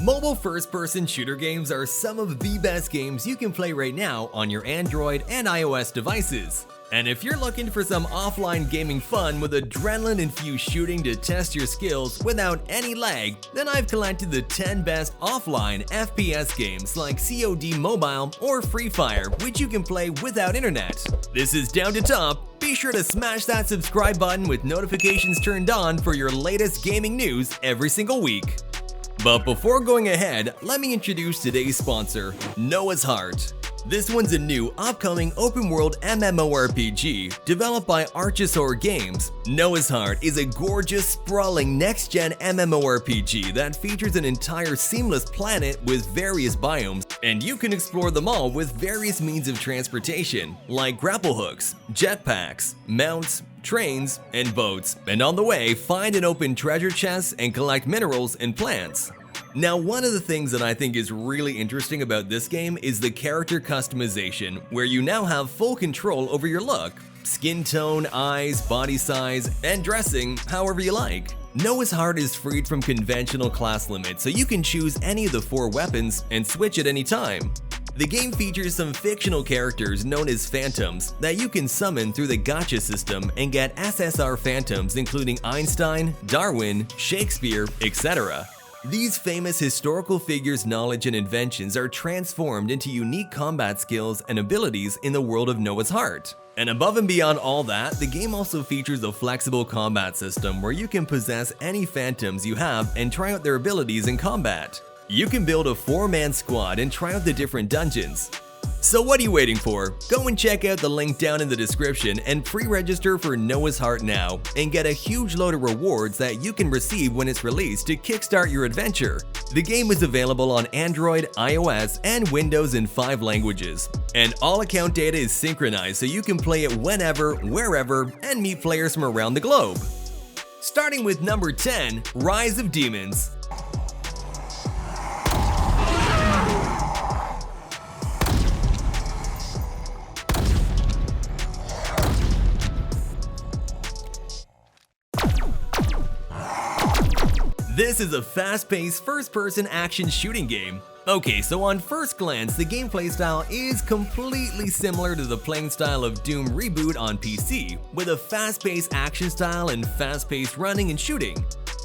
Mobile first-person shooter games are some of the best games you can play right now on your Android and iOS devices. And if you're looking for some offline gaming fun with adrenaline-infused shooting to test your skills without any lag, then I've collected the 10 best offline FPS games like COD Mobile or Free Fire, which you can play without internet. This is Downtotop. Be sure to smash that subscribe button with notifications turned on for your latest gaming news every single week. But before going ahead, let me introduce today's sponsor, Noah's Heart. This one's a new, upcoming open-world MMORPG developed by Archosaur Games. Noah's Heart is a gorgeous, sprawling, next-gen MMORPG that features an entire seamless planet with various biomes, and you can explore them all with various means of transportation, like grapple hooks, jetpacks, mounts, trains, and boats, and on the way, find and open treasure chests and collect minerals and plants. Now, one of the things that I think is really interesting about this game is the character customization, where you now have full control over your look, skin tone, eyes, body size, and dressing however you like. Noah's Heart is freed from conventional class limits, so you can choose any of the 4 weapons and switch at any time. The game features some fictional characters known as phantoms that you can summon through the gacha system and get SSR phantoms including Einstein, Darwin, Shakespeare, etc. These famous historical figures' knowledge and inventions are transformed into unique combat skills and abilities in the world of Noah's Heart. And above and beyond all that, the game also features a flexible combat system where you can possess any phantoms you have and try out their abilities in combat. You can build a 4-man squad and try out the different dungeons. So what are you waiting for? Go and check out the link down in the description and pre-register for Noah's Heart now and get a huge load of rewards that you can receive when it's released to kickstart your adventure. The game is available on Android, iOS, and Windows in 5 languages. And all account data is synchronized so you can play it whenever, wherever, and meet players from around the globe. Starting with number 10, Rise of Demons. This is a fast-paced first-person action shooting game. Okay, so on first glance, the gameplay style is completely similar to the playing style of Doom Reboot on PC, with a fast-paced action style and fast-paced running and shooting.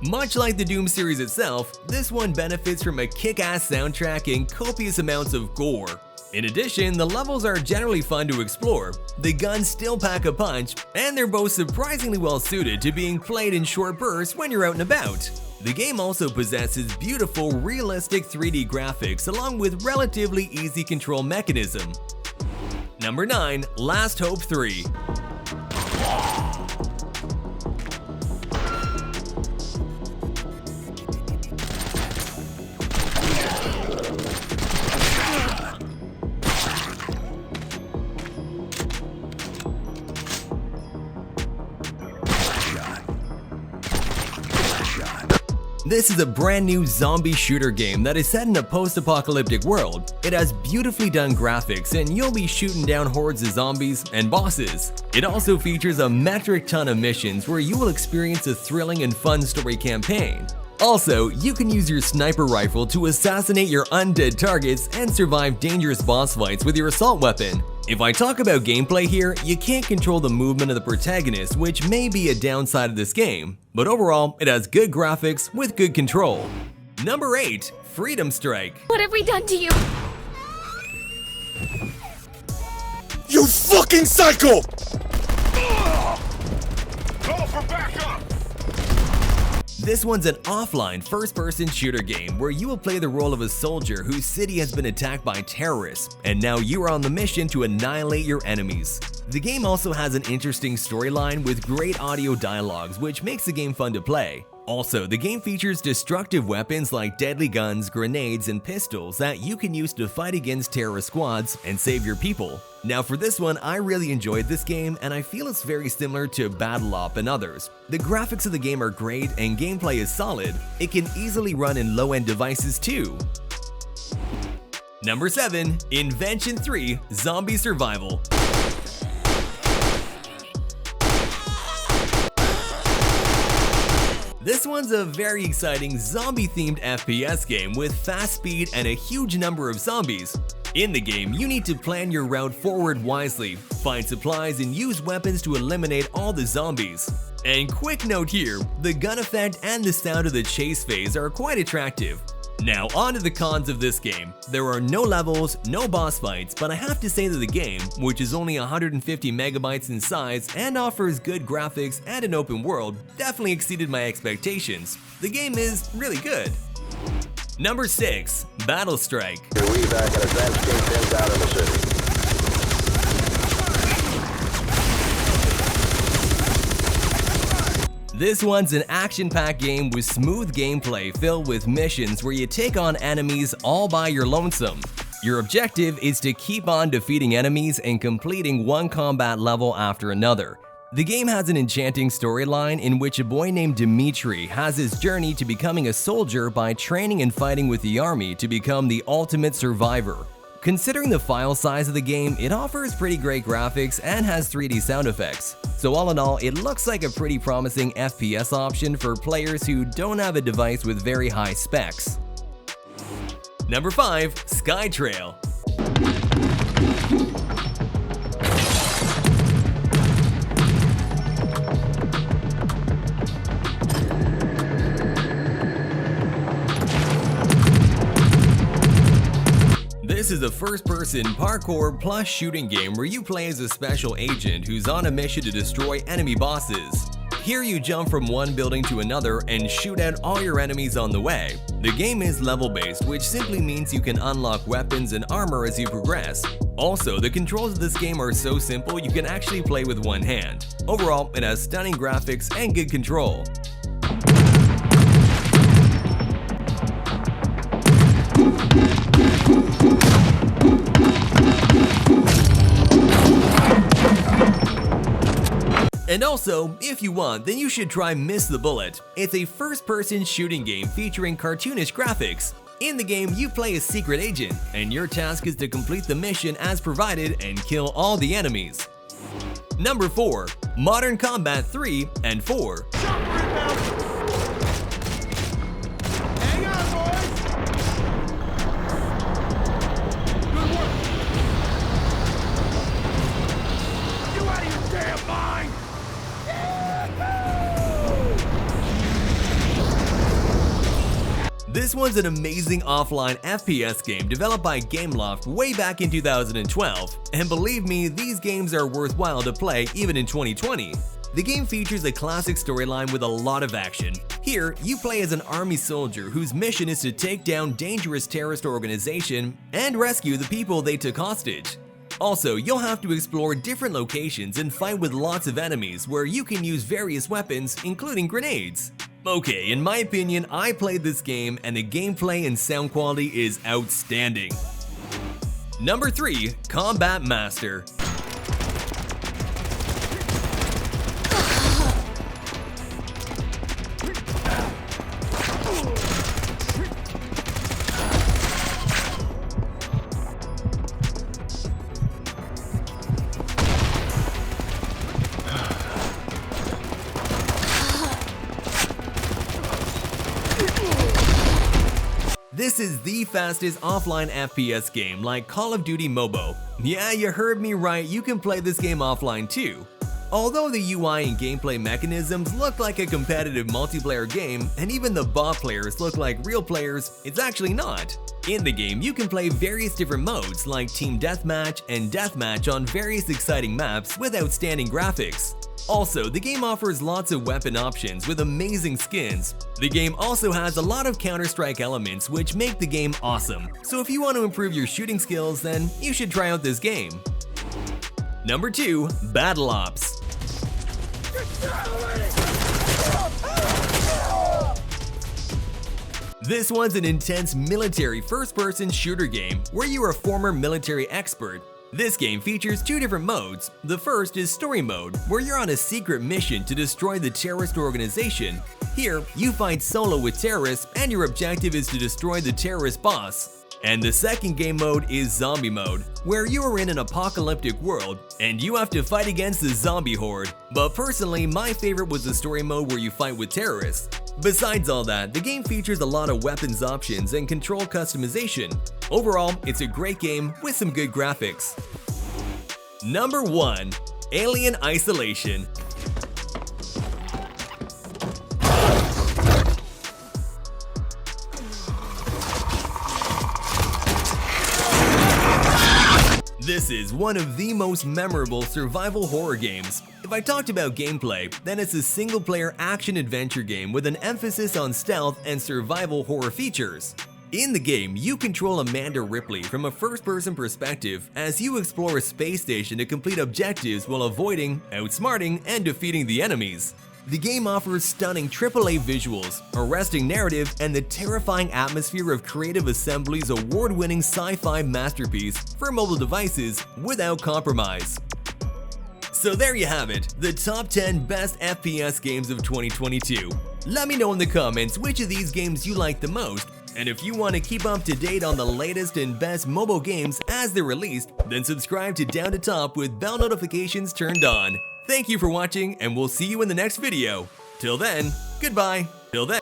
Much like the Doom series itself, this one benefits from a kick-ass soundtrack and copious amounts of gore. In addition, the levels are generally fun to explore, the guns still pack a punch, and they're both surprisingly well suited to being played in short bursts when you're out and about. The game also possesses beautiful, realistic 3D graphics along with relatively easy control mechanism. Number 9, Last Hope 3. This is a brand new zombie shooter game that is set in a post-apocalyptic world. It has beautifully done graphics and you'll be shooting down hordes of zombies and bosses. It also features a metric ton of missions where you will experience a thrilling and fun story campaign. Also, you can use your sniper rifle to assassinate your undead targets and survive dangerous boss fights with your assault weapon. If I talk about gameplay here, you can't control the movement of the protagonist, which may be a downside of this game, but overall, it has good graphics with good control. Number 8, Freedom Strike. What have we done to you? You fucking psycho! Call for backup! This one's an offline first-person shooter game where you will play the role of a soldier whose city has been attacked by terrorists, and now you are on the mission to annihilate your enemies. The game also has an interesting storyline with great audio dialogues, which makes the game fun to play. Also, the game features destructive weapons like deadly guns, grenades, and pistols that you can use to fight against terrorist squads and save your people. Now for this one, I really enjoyed this game and I feel it's very similar to Battlestrike and others. The graphics of the game are great and gameplay is solid. It can easily run in low-end devices too. Number 7, Invention III Zombie Survival. This one's a very exciting zombie-themed FPS game with fast speed and a huge number of zombies. In the game, you need to plan your route forward wisely, find supplies, and use weapons to eliminate all the zombies. And quick note here, the gun effect and the sound of the chase phase are quite attractive. Now on to the cons of this game. There are no levels, no boss fights, but I have to say that the game, which is only 150 megabytes in size and offers good graphics and an open world, definitely exceeded my expectations. The game is really good. Number 6. Battlestrike. We back at advanced game pins out in the city. This one's an action-packed game with smooth gameplay filled with missions where you take on enemies all by your lonesome. Your objective is to keep on defeating enemies and completing one combat level after another. The game has an enchanting storyline in which a boy named Dimitri has his journey to becoming a soldier by training and fighting with the army to become the ultimate survivor. Considering the file size of the game, it offers pretty great graphics and has 3D sound effects. So all in all, it looks like a pretty promising FPS option for players who don't have a device with very high specs. Number 5. Skytrail. This is a first-person parkour plus shooting game where you play as a special agent who's on a mission to destroy enemy bosses. Here you jump from one building to another and shoot out all your enemies on the way. The game is level-based, which simply means you can unlock weapons and armor as you progress. Also, the controls of this game are so simple you can actually play with one hand. Overall, it has stunning graphics and good control. And also, if you want, then you should try Miss the Bullet. It's a first-person shooting game featuring cartoonish graphics. In the game, you play a secret agent, and your task is to complete the mission as provided and kill all the enemies. Number 4. Modern Combat 3 and 4. Hang on, boys! Good work! You out of your damn mind! This one's an amazing offline FPS game developed by Gameloft way back in 2012, and believe me, these games are worthwhile to play even in 2020. The game features a classic storyline with a lot of action. Here, you play as an army soldier whose mission is to take down dangerous terrorist organization and rescue the people they took hostage. Also, you'll have to explore different locations and fight with lots of enemies where you can use various weapons, including grenades. Okay, in my opinion, I played this game and the gameplay and sound quality is outstanding. Number 3. Combat Master. This is the fastest offline FPS game like Call of Duty MOBO. Yeah, you heard me right, you can play this game offline too. Although the UI and gameplay mechanisms look like a competitive multiplayer game, and even the bot players look like real players, it's actually not. In the game, you can play various different modes like Team Deathmatch and Deathmatch on various exciting maps with outstanding graphics. Also, the game offers lots of weapon options with amazing skins. The game also has a lot of Counter-Strike elements which make the game awesome. So if you want to improve your shooting skills, then you should try out this game. Number 2. Battle Ops. This one's an intense military first-person shooter game where you are a former military expert. This game features 2 different modes. The first is Story Mode, where you're on a secret mission to destroy the terrorist organization. Here, you fight solo with terrorists and your objective is to destroy the terrorist boss. And the second game mode is Zombie Mode, where you are in an apocalyptic world and you have to fight against the zombie horde. But personally, my favorite was the Story Mode where you fight with terrorists. Besides all that, the game features a lot of weapons options and control customization. Overall, it's a great game with some good graphics. Number 1. Alien Isolation. This is one of the most memorable survival horror games. If I talked about gameplay, then it's a single-player action-adventure game with an emphasis on stealth and survival horror features. In the game, you control Amanda Ripley from a first-person perspective as you explore a space station to complete objectives while avoiding, outsmarting, and defeating the enemies. The game offers stunning AAA visuals, arresting narrative, and the terrifying atmosphere of Creative Assembly's award-winning sci-fi masterpiece for mobile devices without compromise. So there you have it, the top 10 best FPS games of 2022. Let me know in the comments which of these games you like the most, and if you want to keep up to date on the latest and best mobile games as they're released, then subscribe to Downtotop with bell notifications turned on. Thank you for watching, and we'll see you in the next video. Till then, goodbye. Till then.